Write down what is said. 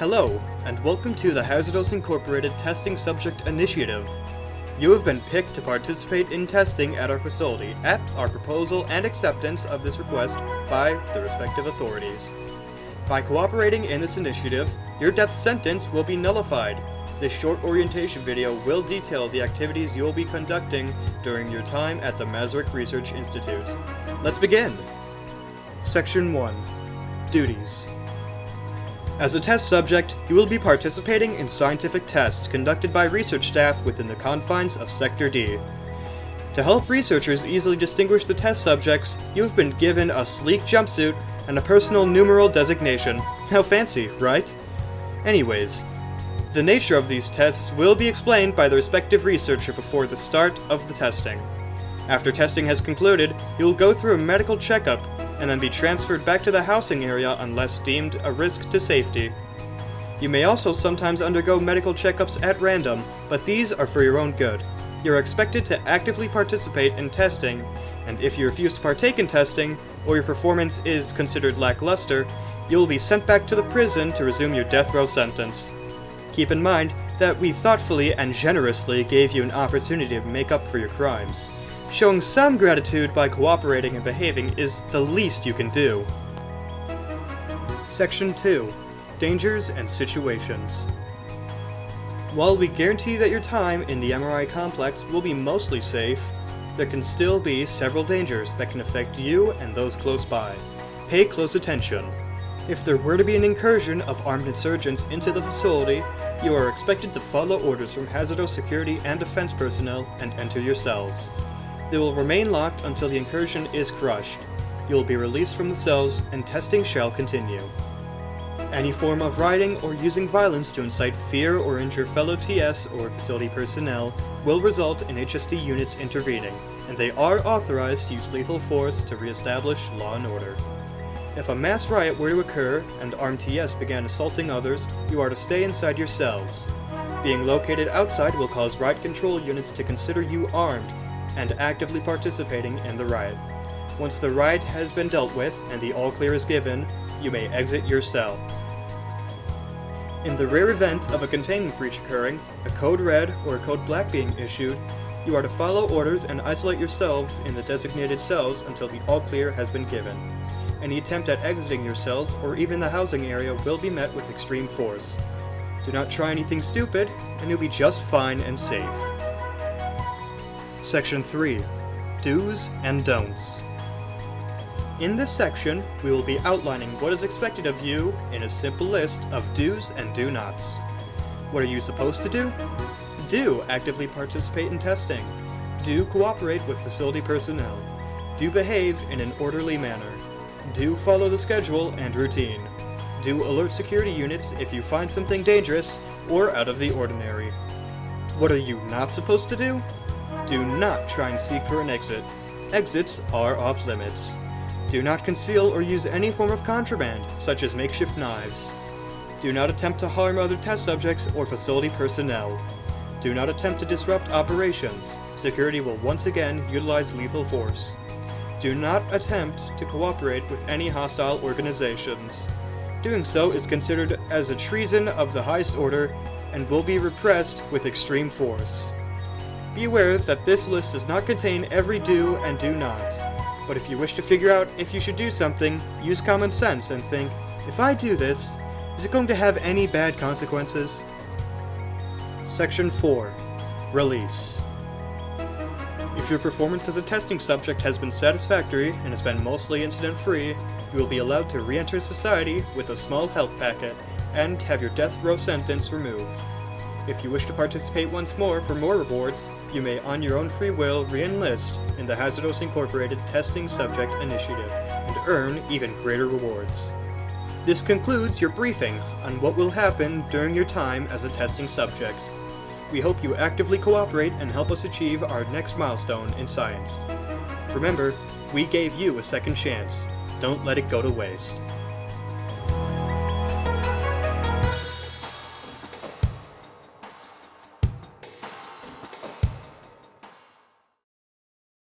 Hello, and welcome to the Hazardos Incorporated Testing Subject Initiative. You have been picked to participate in testing at our facility at our proposal and acceptance of this request by the respective authorities. By cooperating in this initiative, your death sentence will be nullified. This short orientation video will detail the activities you'll be conducting during your time at the Masaryk Research Institute. Let's begin! Section 1. Duties. As a test subject, you will be participating in scientific tests conducted by research staff within the confines of Sector D. To help researchers easily distinguish the test subjects, you have been given a sleek jumpsuit and a personal numeral designation. How fancy, right? Anyways, the nature of these tests will be explained by the respective researcher before the start of the testing. After testing has concluded, you will go through a medical checkup and then be transferred back to the housing area unless deemed a risk to safety. You may also sometimes undergo medical checkups at random, but these are for your own good. You are expected to actively participate in testing, and if you refuse to partake in testing, or your performance is considered lackluster, you will be sent back to the prison to resume your death row sentence. Keep in mind that we thoughtfully and generously gave you an opportunity to make up for your crimes. Showing some gratitude by cooperating and behaving is the least you can do. Section 2. Dangers and Situations. While we guarantee that your time in the MRI complex will be mostly safe, there can still be several dangers that can affect you and those close by. Pay close attention. If there were to be an incursion of armed insurgents into the facility, you are expected to follow orders from Hazardos security and defense personnel and enter your cells. They will remain locked until the incursion is crushed. You will be released from the cells and testing shall continue. Any form of rioting or using violence to incite fear or injure fellow TS or facility personnel will result in HSD units intervening, and they are authorized to use lethal force to re-establish law and order. If a mass riot were to occur and armed TS began assaulting others, you are to stay inside your cells. Being located outside will cause riot control units to consider you armed and actively participating in the riot. Once the riot has been dealt with and the all-clear is given, you may exit your cell. In the rare event of a containment breach occurring, a code red or a code black being issued, you are to follow orders and isolate yourselves in the designated cells until the all-clear has been given. Any attempt at exiting your cells or even the housing area will be met with extreme force. Do not try anything stupid, and you'll be just fine and safe. Section 3. Do's and Don'ts. In this section, we will be outlining what is expected of you in a simple list of do's and do-nots. What are you supposed to do? Do actively participate in testing. Do cooperate with facility personnel. Do behave in an orderly manner. Do follow the schedule and routine. Do alert security units if you find something dangerous or out of the ordinary. What are you not supposed to do? Do not try and seek for an exit. Exits are off limits. Do not conceal or use any form of contraband, such as makeshift knives. Do not attempt to harm other test subjects or facility personnel. Do not attempt to disrupt operations. Security will once again utilize lethal force. Do not attempt to cooperate with any hostile organizations. Doing so is considered as a treason of the highest order and will be repressed with extreme force. Be aware that this list does not contain every do and do not, but if you wish to figure out if you should do something, use common sense and think, if I do this, is it going to have any bad consequences? Section 4. Release. If your performance as a testing subject has been satisfactory and has been mostly incident-free, you will be allowed to re-enter society with a small help packet and have your death row sentence removed. If you wish to participate once more for more rewards, you may on your own free will re-enlist in the Hazardos Incorporated Testing Subject Initiative and earn even greater rewards. This concludes your briefing on what will happen during your time as a testing subject. We hope you actively cooperate and help us achieve our next milestone in science. Remember, we gave you a second chance. Don't let it go to waste.